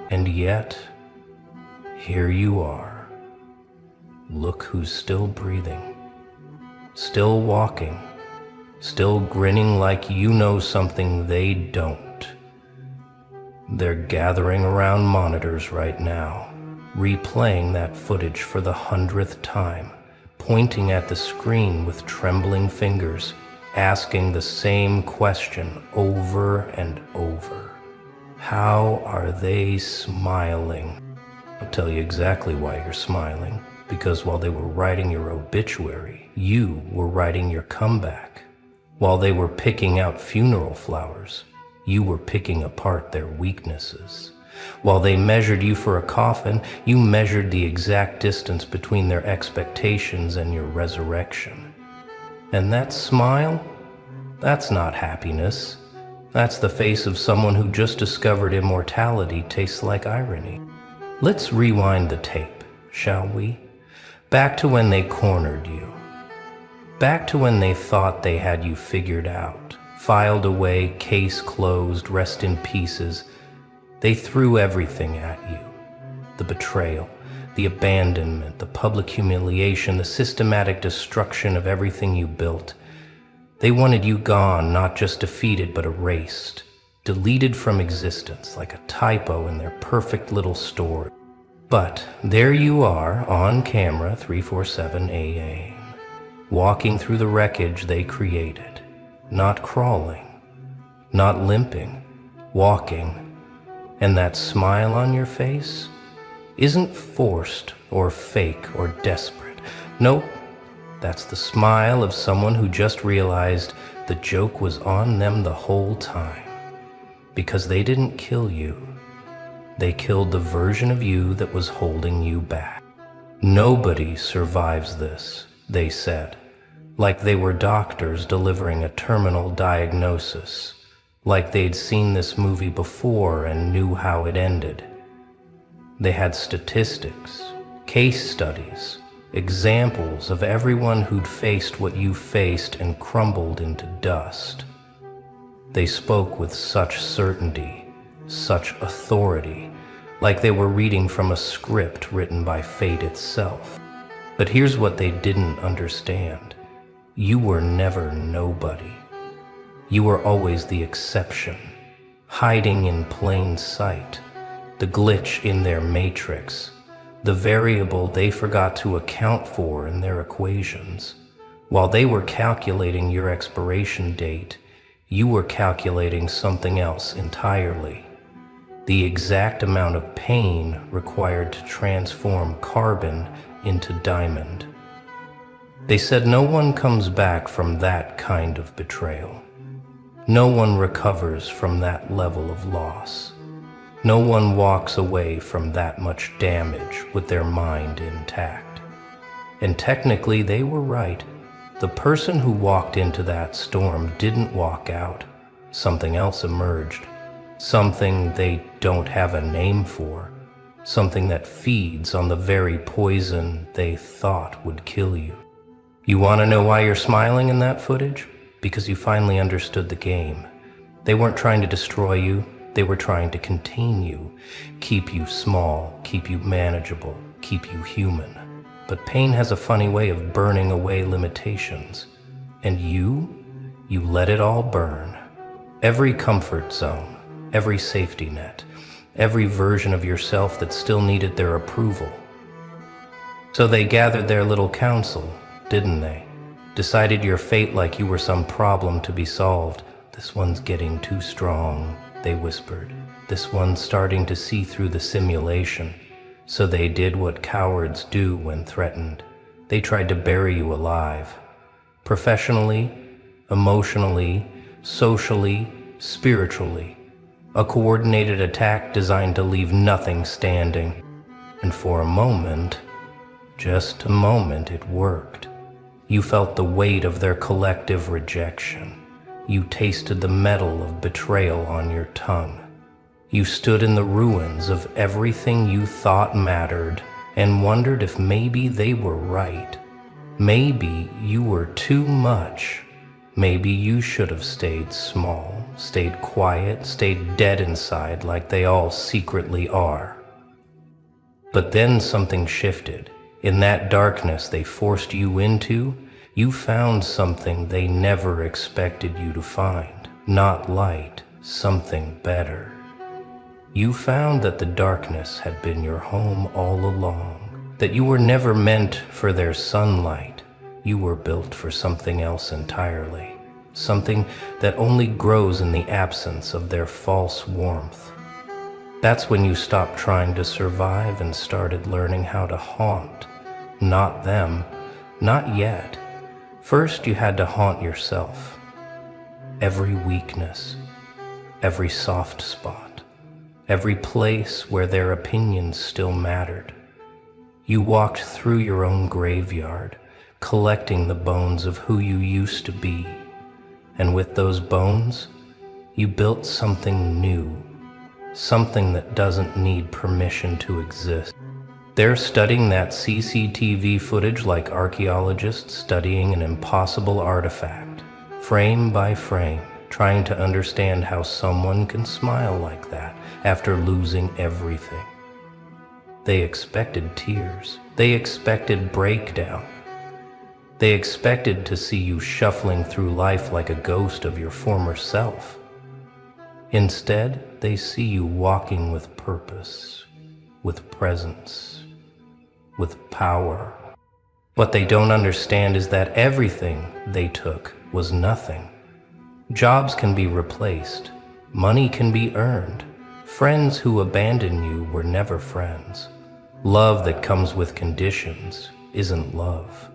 And yet, here you are. Look who's still breathing, still walking, still grinning like you know something they don't. They're gathering around monitors right now, replaying that footage for the 100th time, pointing at the screen with trembling fingers, asking the same question over and over. How are they smiling? I'll tell you exactly why you're smiling. Because while they were writing your obituary, you were writing your comeback. While they were picking out funeral flowers, you were picking apart their weaknesses. While they measured you for a coffin, you measured the exact distance between their expectations and your resurrection. And that smile? That's not happiness. That's the face of someone who just discovered immortality tastes like irony. Let's rewind the tape, shall we? Back to when they cornered you. Back to when they thought they had you figured out. Filed away, case closed, rest in pieces. They threw everything at you. The betrayal, the abandonment, the public humiliation, the systematic destruction of everything you built. They wanted you gone, not just defeated, but erased. Deleted from existence, like a typo in their perfect little story. But there you are, on camera, 347 AM, walking through the wreckage they created. Not crawling, not limping, walking. And that smile on your face isn't forced or fake or desperate. Nope, that's the smile of someone who just realized the joke was on them the whole time. Because they didn't kill you. They killed the version of you that was holding you back. Nobody survives this, they said, like they were doctors delivering a terminal diagnosis, like they'd seen this movie before and knew how it ended. They had statistics, case studies, examples of everyone who'd faced what you faced and crumbled into dust. They spoke with such certainty, such authority, like they were reading from a script written by fate itself. But here's what they didn't understand. You were never nobody. You were always the exception, hiding in plain sight, the glitch in their matrix, the variable they forgot to account for in their equations. While they were calculating your expiration date, you were calculating something else entirely. The exact amount of pain required to transform carbon into diamond. They said no one comes back from that kind of betrayal. No one recovers from that level of loss. No one walks away from that much damage with their mind intact. And technically they were right. The person who walked into that storm didn't walk out. Something else emerged. Something they don't have a name for. Something that feeds on the very poison they thought would kill you. You want to know why you're smiling in that footage? Because you finally understood the game. They weren't trying to destroy you. They were trying to contain you. Keep you small, keep you manageable, keep you human. But pain has a funny way of burning away limitations. And you let it all burn. Every comfort zone. Every safety net, every version of yourself that still needed their approval. So they gathered their little council, didn't they? Decided your fate like you were some problem to be solved. This one's getting too strong, they whispered. This one's starting to see through the simulation. So they did what cowards do when threatened. They tried to bury you alive. Professionally, emotionally, socially, spiritually. A coordinated attack designed to leave nothing standing. And for a moment, just a moment, it worked. You felt the weight of their collective rejection. You tasted the metal of betrayal on your tongue. You stood in the ruins of everything you thought mattered and wondered if maybe they were right. Maybe you were too much. Maybe you should have stayed small. stayed quiet, stayed dead inside like they all secretly are. But then something shifted. In that darkness they forced you into, you found something they never expected you to find. Not light, something better. You found that the darkness had been your home all along, that you were never meant for their sunlight. You were built for something else entirely, something that only grows in the absence of their false warmth. That's when you stopped trying to survive and started learning how to haunt. Not them, not yet. First you had to haunt yourself. Every weakness, every soft spot, every place where their opinions still mattered. You walked through your own graveyard, collecting the bones of who you used to be. And with those bones, you built something new, something that doesn't need permission to exist. They're studying that CCTV footage like archaeologists studying an impossible artifact, frame by frame, trying to understand how someone can smile like that after losing everything. They expected tears. They expected breakdown. They expected to see you shuffling through life like a ghost of your former self. Instead, they see you walking with purpose, with presence, with power. What they don't understand is that everything they took was nothing. Jobs can be replaced. Money can be earned. Friends who abandon you were never friends. Love that comes with conditions isn't love.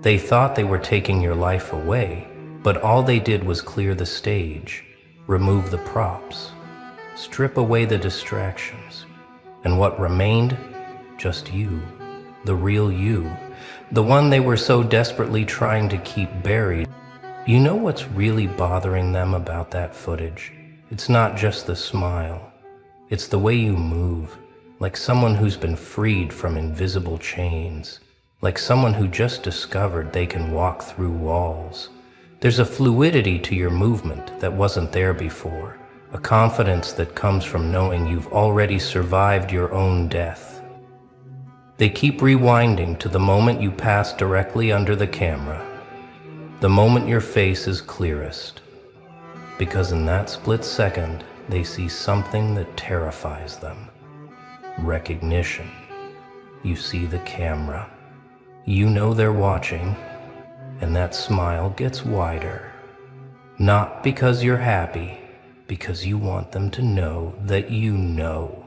They thought they were taking your life away, but all they did was clear the stage, remove the props, strip away the distractions. And what remained? Just you, the real you, the one they were so desperately trying to keep buried. You know what's really bothering them about that footage? It's not just the smile. It's the way you move, like someone who's been freed from invisible chains. Like someone who just discovered they can walk through walls. There's a fluidity to your movement that wasn't there before, a confidence that comes from knowing you've already survived your own death. They keep rewinding to the moment you pass directly under the camera, the moment your face is clearest, because in that split second, they see something that terrifies them. Recognition. You see the camera. You know they're watching, and that smile gets wider. Not because you're happy, because you want them to know that you know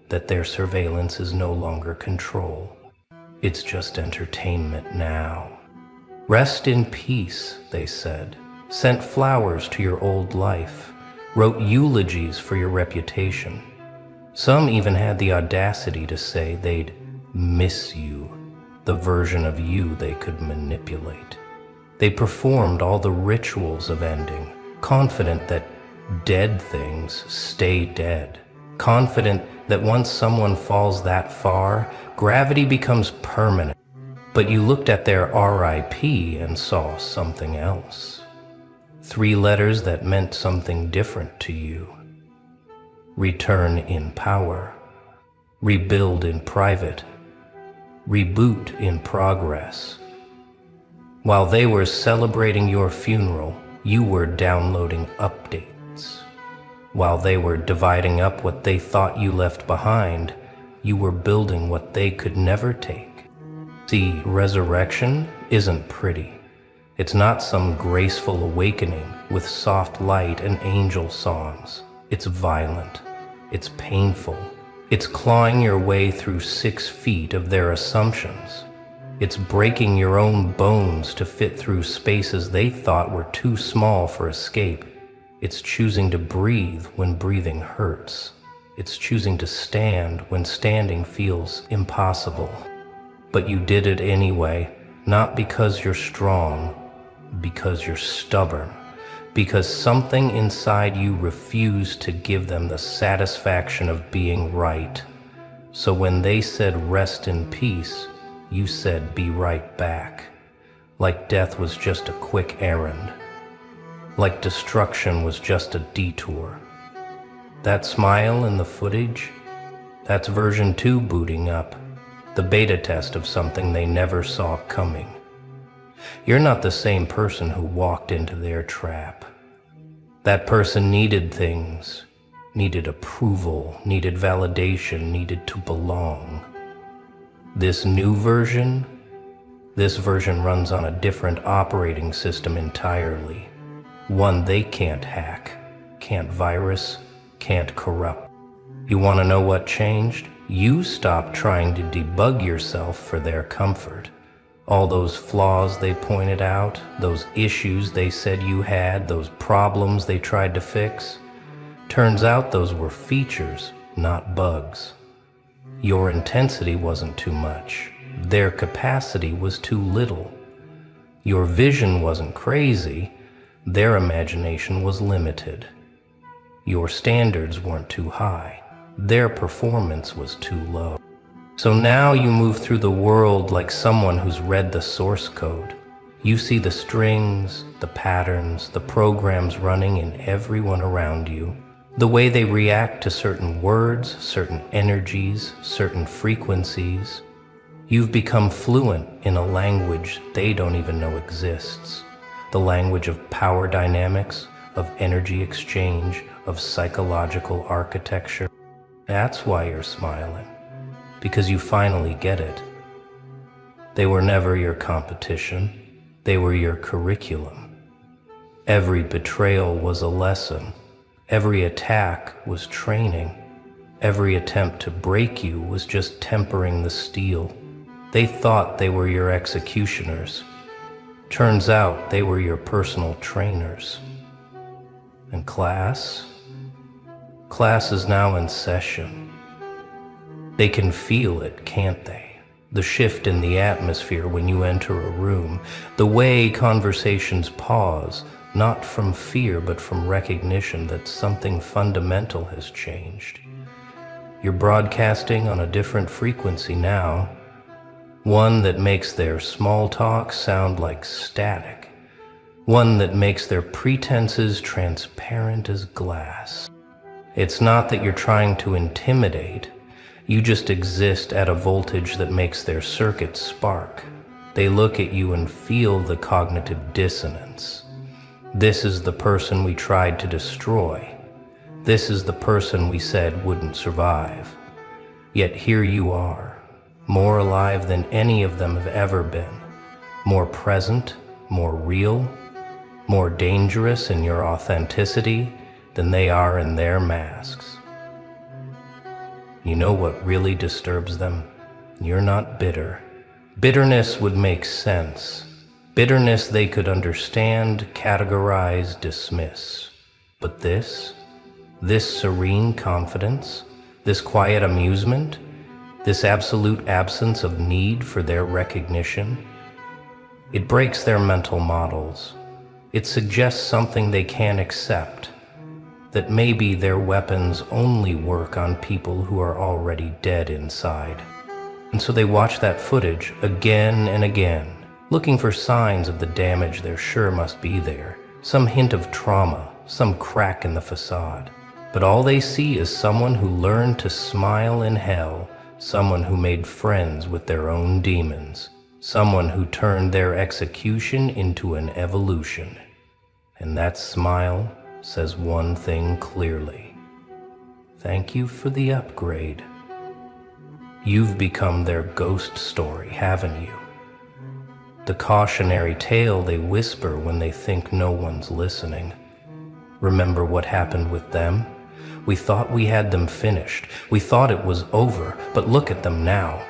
that their surveillance is no longer control. It's just entertainment now. Rest in peace, they said, sent flowers to your old life, wrote eulogies for your reputation. Some even had the audacity to say they'd miss you, the version of you they could manipulate. They performed all the rituals of ending, confident that dead things stay dead, confident that once someone falls that far, gravity becomes permanent. But you looked at their RIP and saw something else. 3 letters that meant something different to you. Return in power, rebuild in private, reboot in progress. While they were celebrating your funeral, you were downloading updates. While they were dividing up what they thought you left behind, you were building what they could never take. See, resurrection isn't pretty. It's not some graceful awakening with soft light and angel songs. It's violent. It's painful. It's clawing your way through 6 feet of their assumptions. It's breaking your own bones to fit through spaces they thought were too small for escape. It's choosing to breathe when breathing hurts. It's choosing to stand when standing feels impossible. But you did it anyway, not because you're strong, because you're stubborn. Because something inside you refused to give them the satisfaction of being right. So when they said rest in peace, you said be right back, like death was just a quick errand. like destruction was just a detour. That smile in the footage, that's version 2 booting up, the beta test of something they never saw coming. You're not the same person who walked into their trap. That person needed things, needed approval, needed validation, needed to belong. This new version, this version runs on a different operating system entirely. One they can't hack, can't virus, can't corrupt. You want to know what changed? You stopped trying to debug yourself for their comfort. All those flaws they pointed out, those issues they said you had, those problems they tried to fix. Turns out those were features, not bugs. Your intensity wasn't too much. Their capacity was too little. Your vision wasn't crazy. Their imagination was limited. Your standards weren't too high. Their performance was too low. So now you move through the world like someone who's read the source code. You see the strings, the patterns, the programs running in everyone around you, the way they react to certain words, certain energies, certain frequencies. You've become fluent in a language they don't even know exists. The language of power dynamics, of energy exchange, of psychological architecture. That's why you're smiling, because you finally get it. They were never your competition. They were your curriculum. Every betrayal was a lesson. Every attack was training. Every attempt to break you was just tempering the steel. They thought they were your executioners. Turns out they were your personal trainers. And class? Class is now in session. They can feel it, can't they? The shift in the atmosphere when you enter a room, the way conversations pause, not from fear but from recognition that something fundamental has changed. You're broadcasting on a different frequency now, one that makes their small talk sound like static, one that makes their pretenses transparent as glass. It's not that you're trying to intimidate, you just exist at a voltage that makes their circuits spark. They look at you and feel the cognitive dissonance. This is the person we tried to destroy. This is the person we said wouldn't survive. Yet here you are, more alive than any of them have ever been, more present, more real, more dangerous in your authenticity than they are in their masks. You know what really disturbs them? You're not bitter. Bitterness would make sense. Bitterness they could understand, categorize, dismiss. But this serene confidence, this quiet amusement, this absolute absence of need for their recognition, it breaks their mental models. It suggests something they can't accept, that maybe their weapons only work on people who are already dead inside. And so they watch that footage again and again, looking for signs of the damage they're sure must be there, some hint of trauma, some crack in the facade. But all they see is someone who learned to smile in hell, someone who made friends with their own demons, someone who turned their execution into an evolution. And that smile says one thing clearly: thank you for the upgrade. You've become their ghost story, haven't you? The cautionary tale they whisper when they think no one's listening. Remember what happened with them? We thought we had them finished. We thought it was over, but look at them now.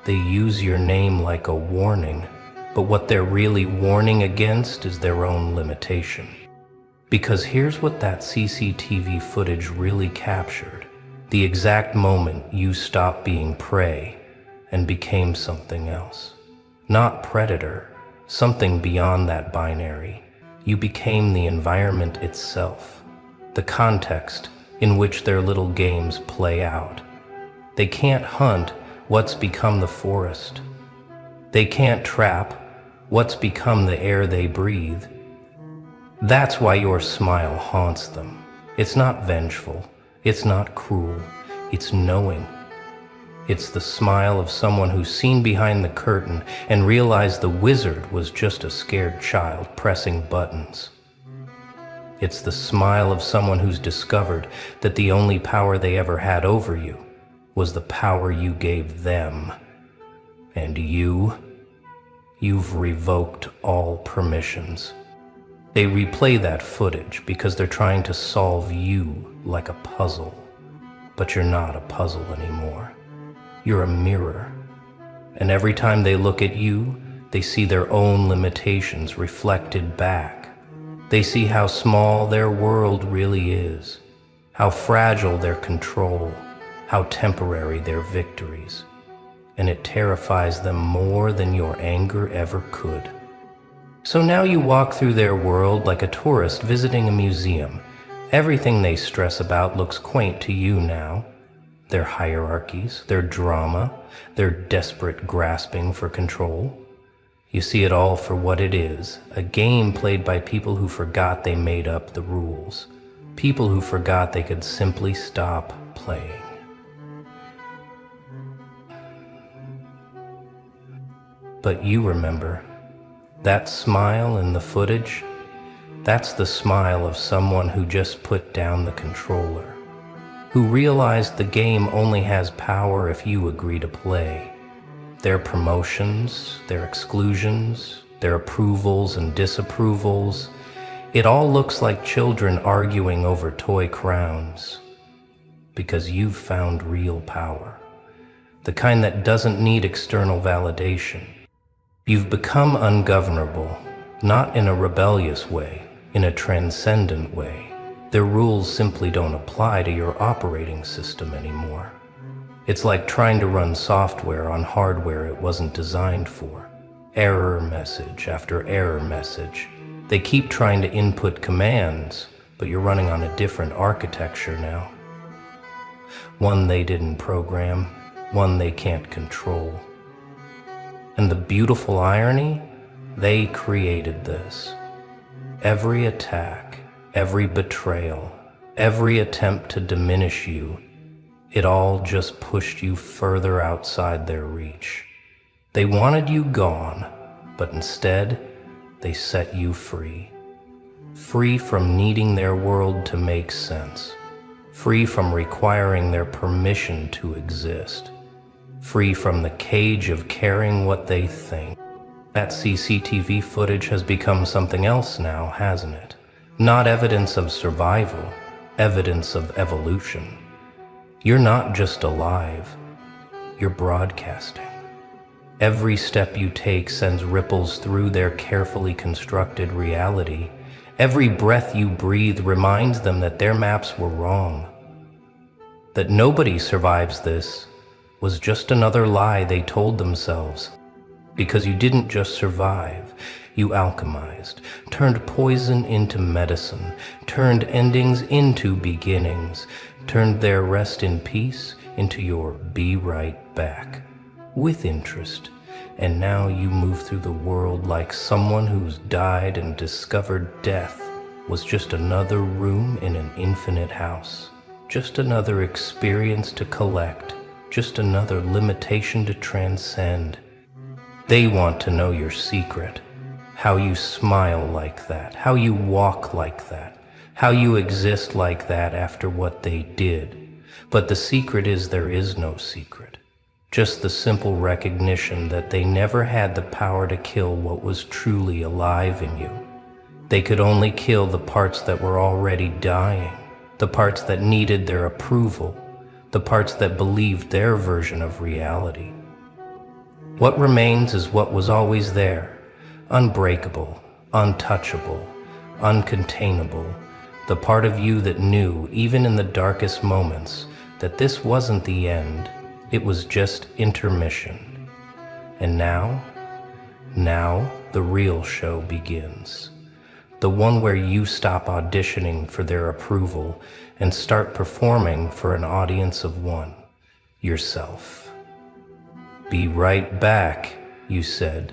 They use your name like a warning, but what they're really warning against is their own limitation. Because here's what that CCTV footage really captured: the exact moment you stopped being prey and became something else. Not predator, something beyond that binary. You became the environment itself, the context in which their little games play out. They can't hunt what's become the forest. They can't trap what's become the air they breathe. That's why your smile haunts them. It's not vengeful. It's not cruel. It's knowing. It's the smile of someone who's seen behind the curtain and realized the wizard was just a scared child pressing buttons. It's the smile of someone who's discovered that the only power they ever had over you was the power you gave them. And you've revoked all permissions. They replay that footage because they're trying to solve you like a puzzle. But you're not a puzzle anymore. You're a mirror. And every time they look at you, they see their own limitations reflected back. They see how small their world really is, how fragile their control, how temporary their victories. And it terrifies them more than your anger ever could. So now you walk through their world like a tourist visiting a museum. Everything they stress about looks quaint to you now. Their hierarchies, their drama, their desperate grasping for control. You see it all for what it is, a game played by people who forgot they made up the rules. People who forgot they could simply stop playing. But you remember, that smile in the footage, that's the smile of someone who just put down the controller, who realized the game only has power if you agree to play. Their promotions, their exclusions, their approvals and disapprovals, it all looks like children arguing over toy crowns. Because you've found real power, the kind that doesn't need external validation. You've become ungovernable, not in a rebellious way, in a transcendent way. Their rules simply don't apply to your operating system anymore. It's like trying to run software on hardware it wasn't designed for. Error message after error message. They keep trying to input commands, but you're running on a different architecture now. One they didn't program, one they can't control. And the beautiful irony, they created this. Every attack, every betrayal, every attempt to diminish you, it all just pushed you further outside their reach. They wanted you gone, but instead, they set you free. Free from needing their world to make sense. Free from requiring their permission to exist. Free from the cage of caring what they think. That CCTV footage has become something else now, hasn't it? Not evidence of survival, evidence of evolution. You're not just alive, you're broadcasting. Every step you take sends ripples through their carefully constructed reality. Every breath you breathe reminds them that their maps were wrong. That nobody survives this was just another lie they told themselves. Because you didn't just survive, you alchemized, turned poison into medicine, turned endings into beginnings, turned their rest in peace into your be right back, with interest. And now you move through the world like someone who's died and discovered death was just another room in an infinite house, just another experience to collect, just another limitation to transcend. They want to know your secret, how you smile like that, how you walk like that, how you exist like that after what they did. But the secret is there is no secret, just the simple recognition that they never had the power to kill what was truly alive in you. They could only kill the parts that were already dying, the parts that needed their approval, the parts that believed their version of reality. What remains is what was always there, unbreakable, untouchable, uncontainable, the part of you that knew, even in the darkest moments, that this wasn't the end, it was just intermission. And now the real show begins. The one where you stop auditioning for their approval and start performing for an audience of one, yourself. Be right back, you said,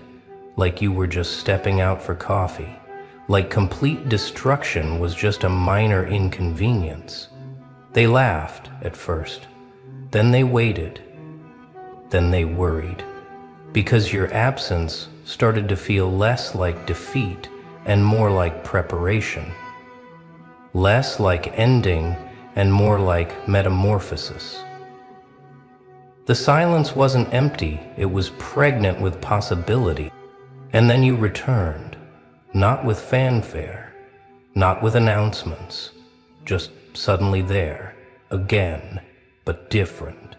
like you were just stepping out for coffee, like complete destruction was just a minor inconvenience. They laughed at first, then they waited, then they worried, because your absence started to feel less like defeat and more like preparation, less like ending and more like metamorphosis. The silence wasn't empty, it was pregnant with possibility. And then you returned, not with fanfare, not with announcements, just suddenly there, again, but different,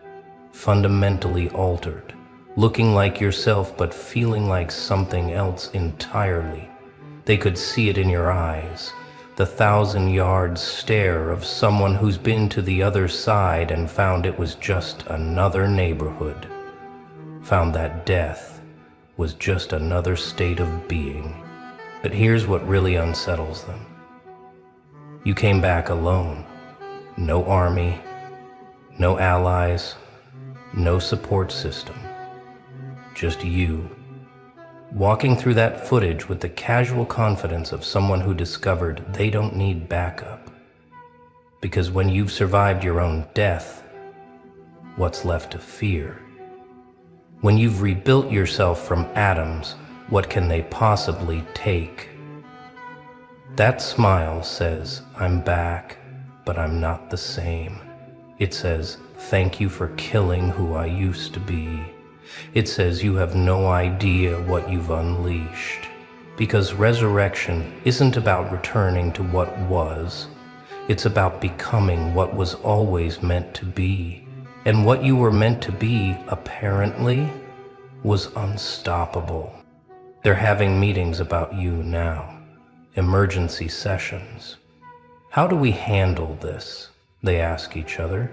fundamentally altered, looking like yourself but feeling like something else entirely. They could see it in your eyes, the 1,000-yard stare of someone who's been to the other side and found it was just another neighborhood, found that death was just another state of being. But here's what really unsettles them. You came back alone. No army, no allies, no support system. Just you, walking through that footage with the casual confidence of someone who discovered they don't need backup. Because when you've survived your own death, what's left to fear? When you've rebuilt yourself from atoms, what can they possibly take? That smile says, I'm back, but I'm not the same. It says, thank you for killing who I used to be. It says you have no idea what you've unleashed. Because resurrection isn't about returning to what was. It's about becoming what was always meant to be. And what you were meant to be, apparently, was unstoppable. They're having meetings about you now. Emergency sessions. How do we handle this? They ask each other.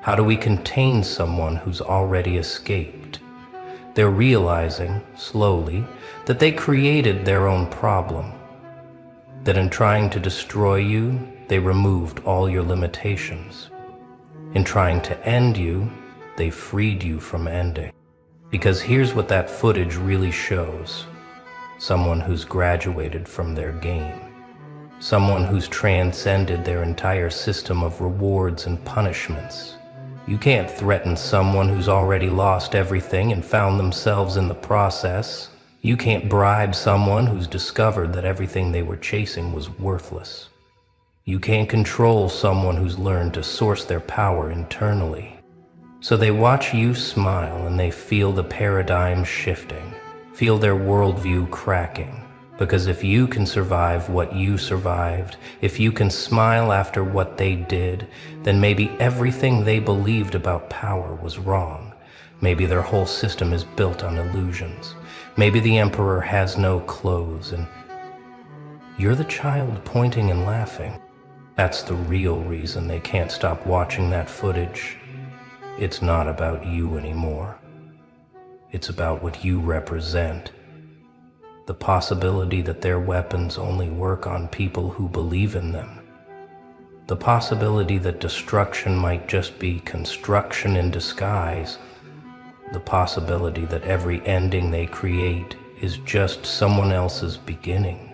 How do we contain someone who's already escaped? They're realizing, slowly, that they created their own problem. That in trying to destroy you, they removed all your limitations. In trying to end you, they freed you from ending. Because here's what that footage really shows. Someone who's graduated from their game. Someone who's transcended their entire system of rewards and punishments. You can't threaten someone who's already lost everything and found themselves in the process. You can't bribe someone who's discovered that everything they were chasing was worthless. You can't control someone who's learned to source their power internally. So they watch you smile and they feel the paradigm shifting, feel their worldview cracking. Because if you can survive what you survived, if you can smile after what they did, then maybe everything they believed about power was wrong. Maybe their whole system is built on illusions. Maybe the emperor has no clothes and you're the child pointing and laughing. That's the real reason they can't stop watching that footage. It's not about you anymore. It's about what you represent. The possibility that their weapons only work on people who believe in them. The possibility that destruction might just be construction in disguise. The possibility that every ending they create is just someone else's beginning.